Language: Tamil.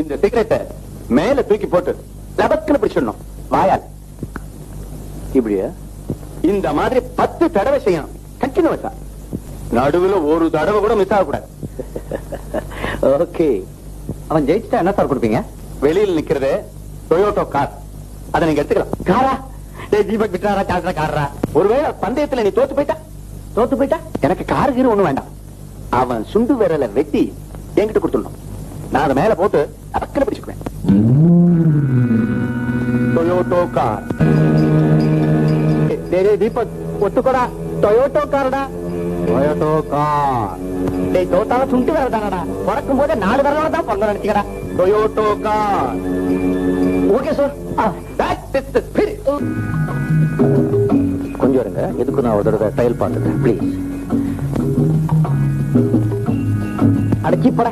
இந்த சிகரெட்டை மேல தூக்கி போட்டு லபக்குன்னு பிடிச்சிடணும் வாயால். இப்படியா? இந்த மாதிரி 10 தடவை செய்யணும் கண்டினியூஸா. நடுவுல ஒரு தடவை கூட மிஸ் ஆகக்கூடாது. ஓகே. அவன் ஜெயிச்சுட்டா என்ன சார் கொடுப்பீங்க? வெளியில் நிக்கிறது டொயோட்டோ கார். அதை நீங்க எடுத்துக்கலாம். காரா? தீபக் விட்டாரா காரா காரா? ஒருவேளை பந்தயத்துல நீ தோத்து போயிட்டா எனக்கு கார் கீரு ஒண்ணும் வேண்டாம். அவன் சுண்டு விரல வெட்டி என்கிட்ட கொடுத்துடணும். நான் அதை மேல போட்டு அக்கறை பிடிச்சுக்குவேன். Toyota car. தீபக் ஒத்துக்கோடா, டொயோட்டோ கார்டா. Toyota car. தோத்தால சுண்டு விரல் தானடா. பிறக்கும் போதே 4 விரலோட தான் பொண்ணு நினைச்சுக்கடா. Toyota car. Okay sir. கொஞ்சம் இருங்க, எதுக்கு நான் ஒரு தடவை ட்ரையல் பார்த்துக்கிறேன் ப்ளீஸ். அடக்கி போட.